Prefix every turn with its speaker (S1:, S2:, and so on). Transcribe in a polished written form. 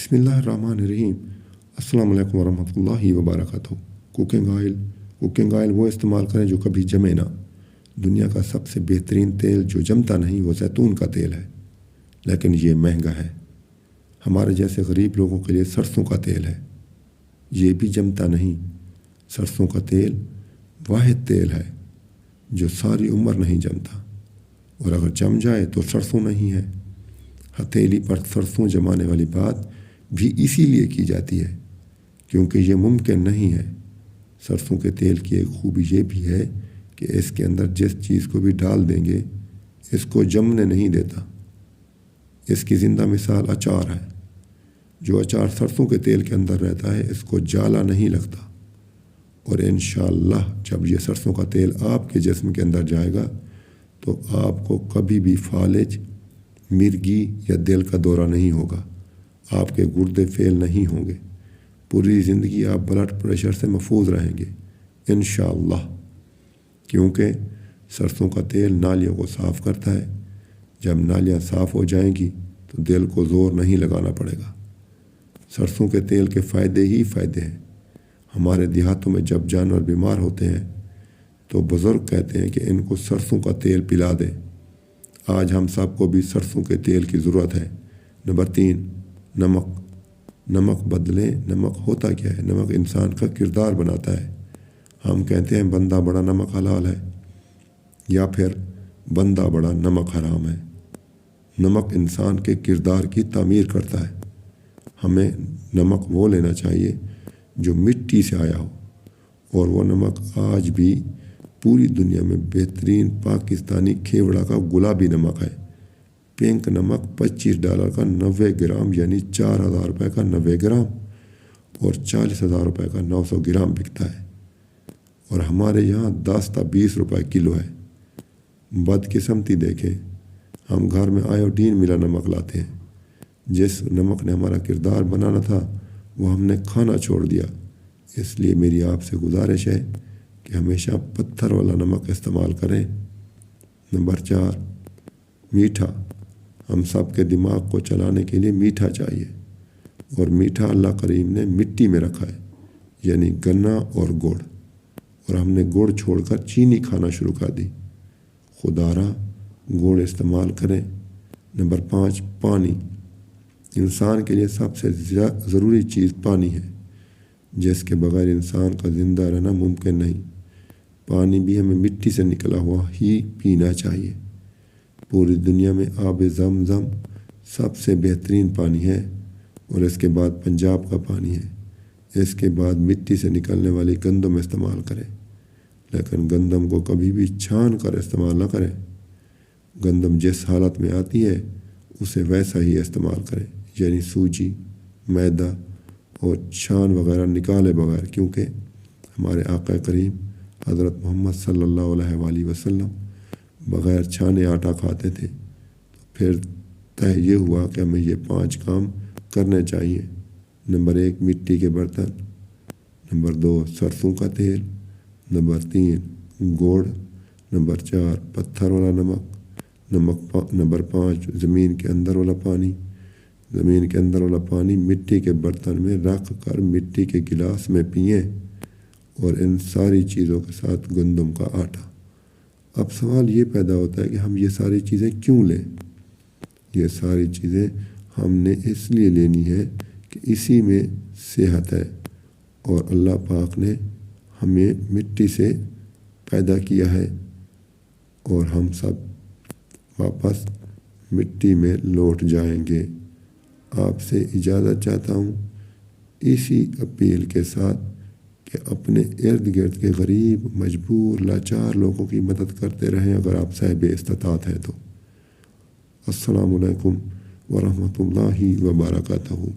S1: बिस्मिल्लाहिर्रहमानिर्रहीम। अस्सलाम वालेकुम वरहमतुल्लाहि वबरकातुहू। कुकिंग ऑयल वो इस्तेमाल करें जो कभी जमे ना। दुनिया का सबसे बेहतरीन तेल जो जमता नहीं वो जैतून का तेल है, लेकिन ये महंगा है। हमारे जैसे गरीब लोगों के लिए सरसों का तेल है, ये भी जमता नहीं। सरसों का तेल वाहिद तेल है जो सारी उम्र नहीं जमता, और अगर जम जाए तो सरसों नहीं है। हथेली पर सरसों जमाने वाली बात भी इसीलिए की जाती है क्योंकि ये मुमकिन नहीं है। सरसों के तेल की एक खूबी ये भी है कि इसके अंदर जिस चीज़ को भी डाल देंगे इसको जमने नहीं देता। इसकी ज़िंदा मिसाल अचार है। जो अचार सरसों के तेल के अंदर रहता है इसको जाला नहीं लगता, और इंशाअल्लाह जब ये सरसों का तेल आपके जिस्म के अंदर जाएगा तो आपको कभी भी फालिज, मिर्गी या दिल का दौरा नहीं होगा। आपके गुर्दे फेल नहीं होंगे। पूरी ज़िंदगी आप ब्लड प्रेशर से महफूज रहेंगे इंशाअल्लाह, क्योंकि सरसों का तेल नालियों को साफ़ करता है। जब नालियाँ साफ़ हो जाएंगी तो दिल को ज़ोर नहीं लगाना पड़ेगा। सरसों के तेल के फ़ायदे ही फ़ायदे हैं। हमारे देहातों में जब जानवर बीमार होते हैं तो बुज़ुर्ग कहते हैं कि इनको सरसों का तेल पिला दें। आज हम सबको भी सरसों के तेल की ज़रूरत है। नंबर 3, नमक बदलें। नमक होता क्या है? नमक इंसान का किरदार बनाता है। हम कहते हैं बंदा बड़ा नमक हलाल है, या फिर बंदा बड़ा नमक हराम है। नमक इंसान के किरदार की तामीर करता है। हमें नमक वो लेना चाहिए जो मिट्टी से आया हो, और वो नमक आज भी पूरी दुनिया में बेहतरीन पाकिस्तानी खेवड़ा का गुलाबी नमक है। पिंक नमक $25 का 90 ग्राम यानी 4000 रुपये का 90 ग्राम और 40,000 रुपये का 900 ग्राम बिकता है, और हमारे यहाँ 10-20 रुपये किलो है। बदकिस्मती देखें, हम घर में आयोडीन मिला नमक लाते हैं। जिस नमक ने हमारा किरदार बनाना था वो हमने खाना छोड़ दिया। इसलिए मेरी आपसे गुजारिश है कि हमेशा पत्थर वाला नमक इस्तेमाल करें। नंबर 4, मीठा। हम सब के दिमाग को चलाने के लिए मीठा चाहिए, और मीठा अल्लाह करीम ने मिट्टी में रखा है, यानी गन्ना और गुड़, और हमने गुड़ छोड़कर चीनी खाना शुरू कर दी। खुदारा गुड़ इस्तेमाल करें। नंबर 5, पानी। इंसान के लिए सबसे ज़रूरी चीज़ पानी है, जिसके बगैर इंसान का ज़िंदा रहना मुमकिन नहीं। पानी भी हमें मिट्टी से निकला हुआ ही पीना चाहिए। पूरी दुनिया में आब ज़मज़म सबसे बेहतरीन पानी है, और इसके बाद पंजाब का पानी है। इसके बाद मिट्टी से निकलने वाली गंदम इस्तेमाल करें, लेकिन गंदम को कभी भी छान कर इस्तेमाल ना करें। गंदम जिस हालत में आती है उसे वैसा ही इस्तेमाल करें, यानी सूजी, मैदा और छान वगैरह निकाले बगैर, क्योंकि हमारे आका करीम हज़रत मोहम्मद सल्लल्लाहु अलैहि वसल्लम बग़ैर छाने आटा खाते थे। तो फिर तय ये हुआ कि हमें ये 5 काम करने चाहिए। नंबर 1, मिट्टी के बर्तन। नंबर 2, सरसों का तेल। नंबर 3, गुड़। नंबर 4, पत्थर वाला नमक। नंबर 5, ज़मीन के अंदर वाला पानी। ज़मीन के अंदर वाला पानी मिट्टी के बर्तन में रख कर मिट्टी के गिलास में पिएं, और इन सारी चीज़ों के साथ गंदम का आटा। अब सवाल ये पैदा होता है कि हम ये सारी चीज़ें क्यों लें? ये सारी चीज़ें हमने इसलिए लेनी है कि इसी में सेहत है, और अल्लाह पाक ने हमें मिट्टी से पैदा किया है, और हम सब वापस मिट्टी में लौट जाएंगे। आपसे इजाज़त चाहता हूँ इसी अपील के साथ कि अपने इर्द गिर्द के गरीब, मजबूर, लाचार लोगों की मदद करते रहें अगर आप साहिब इस्तिताअत हैं तो। अस्सलामु अलैकुम वरहमतुल्लाहि वबरकातुहू।